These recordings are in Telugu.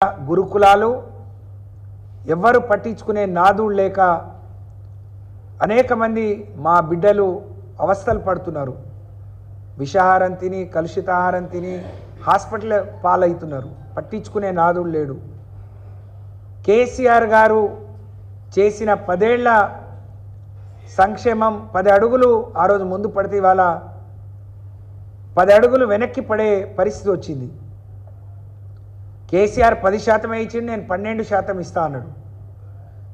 గురుకులాలు ఎవ్వరు పట్టించుకునే నాదుడు లేక అనేక మంది మా బిడ్డలు అవస్థలు పడుతున్నారు. విషాహారం తిని కలుషితాహారం తిని హాస్పిటల్ పాలవుతున్నారు. పట్టించుకునే నాదుడు లేడు. కేసీఆర్ గారు చేసిన 10 ఏళ్ల సంక్షేమం 10 అడుగులు ఆ రోజు ముందు పడితే ఇవాళ 10 అడుగులు వెనక్కి పడే పరిస్థితి వచ్చింది. కేసీఆర్ 10% ఇచ్చిండు, నేను 12% ఇస్తా అన్నాడు.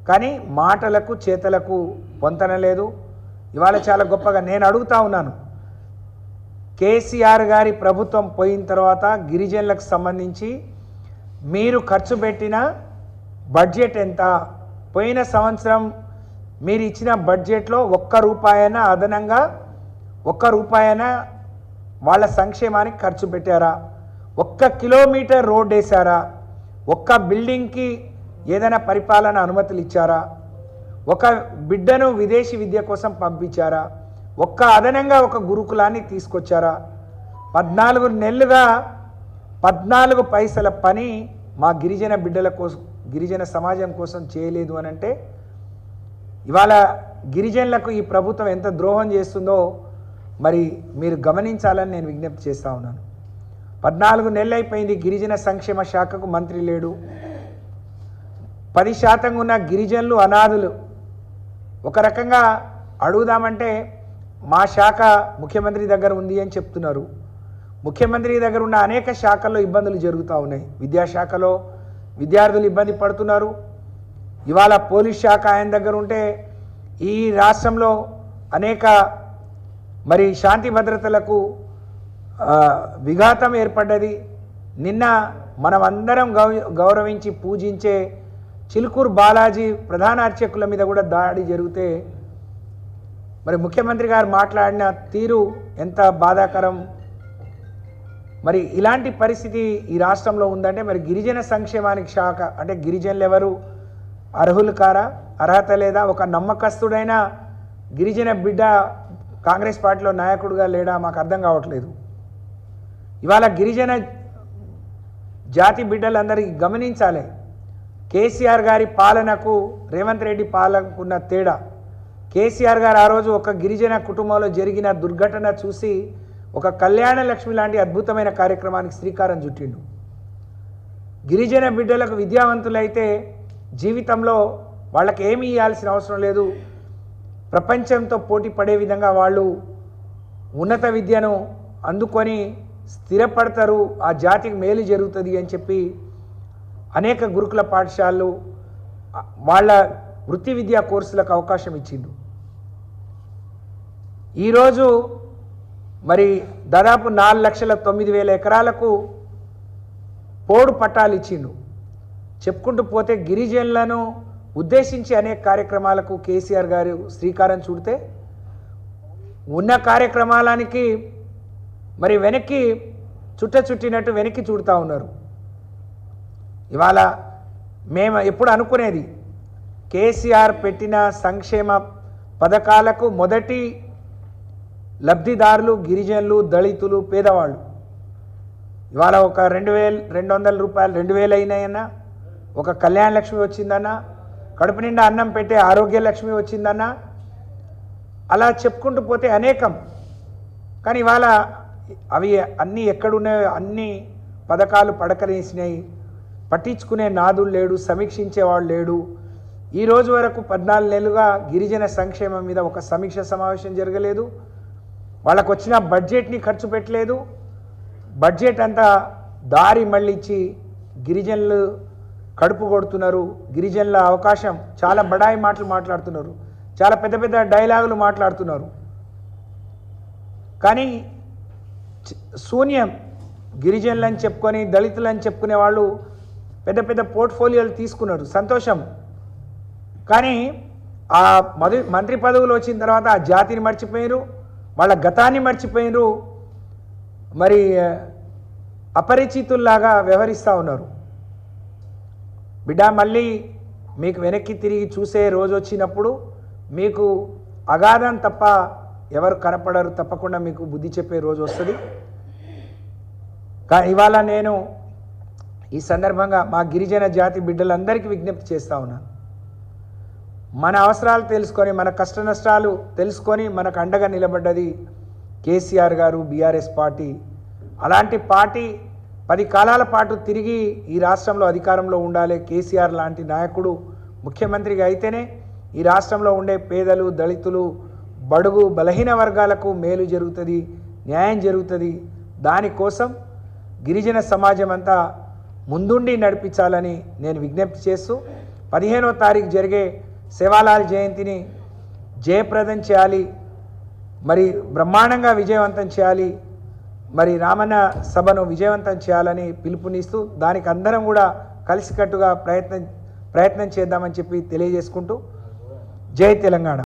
కానీ మాటలకు చేతలకు పొంతన లేదు. ఇవాళ చాలా గొప్పగా నేను అడుగుతా ఉన్నాను, కేసీఆర్ గారి ప్రభుత్వం పోయిన తర్వాత గిరిజనులకు సంబంధించి మీరు ఖర్చు పెట్టిన బడ్జెట్ ఎంత? పోయిన సంవత్సరం మీరు ఇచ్చిన బడ్జెట్లో ₹1 అదనంగా ₹1 వాళ్ళ సంక్షేమానికి ఖర్చు పెట్టారా? 1 కిలోమీటర్ రోడ్ వేశారా? 1 బిల్డింగ్కి ఏదైనా పరిపాలన అనుమతులు ఇచ్చారా? 1 బిడ్డను విదేశీ విద్య కోసం పంపించారా? అదనంగా 1 గురుకులాన్ని తీసుకొచ్చారా? 14 నెలలుగా 14 పైసల పని మా గిరిజన బిడ్డల కోసం, గిరిజన సమాజం కోసం చేయలేదు అని అంటే ఇవాళ గిరిజనులకు ఈ ప్రభుత్వం ఎంత ద్రోహం చేస్తుందో మరి మీరు గమనించాలని నేను విజ్ఞప్తి చేస్తూ ఉన్నాను. 14 నెలలు అయిపోయింది, గిరిజన సంక్షేమ శాఖకు మంత్రి లేడు. 10% ఉన్న గిరిజనులు అనాథులు. ఒక రకంగా అడుగుదామంటే మా శాఖ ముఖ్యమంత్రి దగ్గర ఉంది అని చెప్తున్నారు. ముఖ్యమంత్రి దగ్గర ఉన్న అనేక శాఖల్లో ఇబ్బందులు జరుగుతూ ఉన్నాయి. విద్యాశాఖలో విద్యార్థులు ఇబ్బంది పడుతున్నారు. ఇవాళ పోలీస్ శాఖ ఆయన దగ్గర ఉంటే ఈ రాష్ట్రంలో అనేక మరి శాంతి భద్రతలకు విఘాతం ఏర్పడ్డది. నిన్న మనమందరం గౌరవించి పూజించే చిలుకూరు బాలాజీ ప్రధాన అర్చకుల మీద కూడా దాడి జరిగితే మరి ముఖ్యమంత్రి గారు మాట్లాడిన తీరు ఎంత బాధాకరం. మరి ఇలాంటి పరిస్థితి ఈ రాష్ట్రంలో ఉందంటే మరి గిరిజన సంక్షేమానికి శాఖ అంటే గిరిజనులు ఎవరు అర్హులు కారా? అర్హత లేదా? ఒక నమ్మకస్తుడైన గిరిజన బిడ్డ కాంగ్రెస్ పార్టీలో నాయకుడిగా లేడా? మాకు అర్థం కావట్లేదు. ఇవాళ గిరిజన జాతి బిడ్డలందరికీ గమనించాలి, కేసీఆర్ గారి పాలనకు రేవంత్ రెడ్డి పాలనకు ఉన్న తేడా. కేసీఆర్ గారు ఆ రోజు ఒక గిరిజన కుటుంబంలో జరిగిన దుర్ఘటన చూసి ఒక కళ్యాణ లక్ష్మి లాంటి అద్భుతమైన కార్యక్రమానికి శ్రీకారం చుట్టిండు. గిరిజన బిడ్డలకు విద్యావంతులైతే జీవితంలో వాళ్ళకి ఏమీ ఇవ్వాల్సిన అవసరం లేదు, ప్రపంచంతో పోటీ పడే విధంగా వాళ్ళు ఉన్నత విద్యను అందుకొని స్థిరపడతారు, ఆ జాతికి మేలు జరుగుతుంది అని చెప్పి అనేక గురుకుల పాఠశాలలు వాళ్ళ వృత్తి విద్యా కోర్సులకు అవకాశం ఇచ్చిండు. ఈరోజు మరి దాదాపు 4,09,000 ఎకరాలకు పోడు పట్టాలు ఇచ్చిండు. చెప్పుకుంటూ పోతే గిరిజనులను ఉద్దేశించి అనేక కార్యక్రమాలకు కేసీఆర్ గారు శ్రీకారం చుడితే ఉన్న కార్యక్రమాలకి మరి వెనక్కి చుట్టినట్టు వెనక్కి చూడుతూ ఉన్నారు. ఇవాళ మేము ఎప్పుడు అనుకునేది కేసీఆర్ పెట్టిన సంక్షేమ పథకాలకు మొదటి లబ్ధిదారులు గిరిజనులు, దళితులు, పేదవాళ్ళు. ఇవాళ ఒక 2,200 రూపాయలు 2,000 అయినాయన్నా, ఒక కళ్యాణ లక్ష్మి వచ్చిందన్నా, కడుపు నిండా అన్నం పెట్టే ఆరోగ్య లక్ష్మి వచ్చిందన్నా, అలా చెప్పుకుంటూ పోతే అనేకం. కానీ ఇవాళ అవి అన్నీ ఎక్కడున్నాయో అన్ని పథకాలు పడకలేసినాయి. పట్టించుకునే నాదుడు లేడు, సమీక్షించేవాడు లేడు. ఈ రోజు వరకు 14 నెలలుగా గిరిజన సంక్షేమం మీద ఒక సమీక్ష సమావేశం జరగలేదు. వాళ్ళకు వచ్చిన బడ్జెట్ని ఖర్చు పెట్టలేదు. బడ్జెట్ అంతా దారి మళ్ళించి గిరిజనులు కడుపు కొడుతున్నారు. గిరిజనుల అవకాశం చాలా బడాయి మాటలు మాట్లాడుతున్నారు, చాలా పెద్ద పెద్ద డైలాగులు మాట్లాడుతున్నారు. కానీ శూన్యం. గిరిజనులని చెప్పుకొని దళితులని చెప్పుకునే వాళ్ళు పెద్ద పెద్ద పోర్ట్ఫోలియోలు తీసుకున్నారు, సంతోషం. కానీ ఆ మంత్రి పదవులు వచ్చిన తర్వాత ఆ జాతిని మర్చిపోయారు, వాళ్ళ గతాన్ని మర్చిపోయారు, మరి అపరిచితుల్లాగా వ్యవహరిస్తూ ఉన్నారు. బిడ్డ మళ్ళీ మీకు వెనక్కి తిరిగి చూసే రోజు వచ్చినప్పుడు మీకు అగాధం తప్ప ఎవరు కనపడరు, తప్పకుండా మీకు బుద్ధి చెప్పే రోజు వస్తుంది. కానీ ఇవాళ నేను ఈ సందర్భంగా మా గిరిజన జాతి బిడ్డలందరికీ విజ్ఞప్తి చేస్తా ఉన్నాను. మన అవసరాలు తెలుసుకొని, మన కష్ట నష్టాలు తెలుసుకొని మనకు అండగా నిలబడ్డది కేసీఆర్ గారు, బీఆర్ఎస్ పార్టీ. అలాంటి పార్టీ 10 కాలాల పాటు తిరిగి ఈ రాష్ట్రంలో అధికారంలో ఉండాలి. కేసీఆర్ లాంటి నాయకుడు ముఖ్యమంత్రిగా అయితేనే ఈ రాష్ట్రంలో ఉండే పేదలు, దళితులు, బడుగు బలహీన వర్గాలకు మేలు జరుగుతుంది, న్యాయం జరుగుతుంది. దానికోసం గిరిజన సమాజం అంతా ముందుండి నడిపించాలని నేను విజ్ఞప్తి చేస్తూ 15వ తారీఖు జరిగే సేవాలాల్ జయంతిని జయప్రదం చేయాలి, మరి బ్రహ్మాండంగా విజయవంతం చేయాలి, మరి రామన్న సభను విజయవంతం చేయాలని పిలుపునిస్తూ దానికి అందరం కూడా కలిసికట్టుగా ప్రయత్నం చేద్దామని చెప్పి తెలియజేసుకుంటూ జై తెలంగాణ.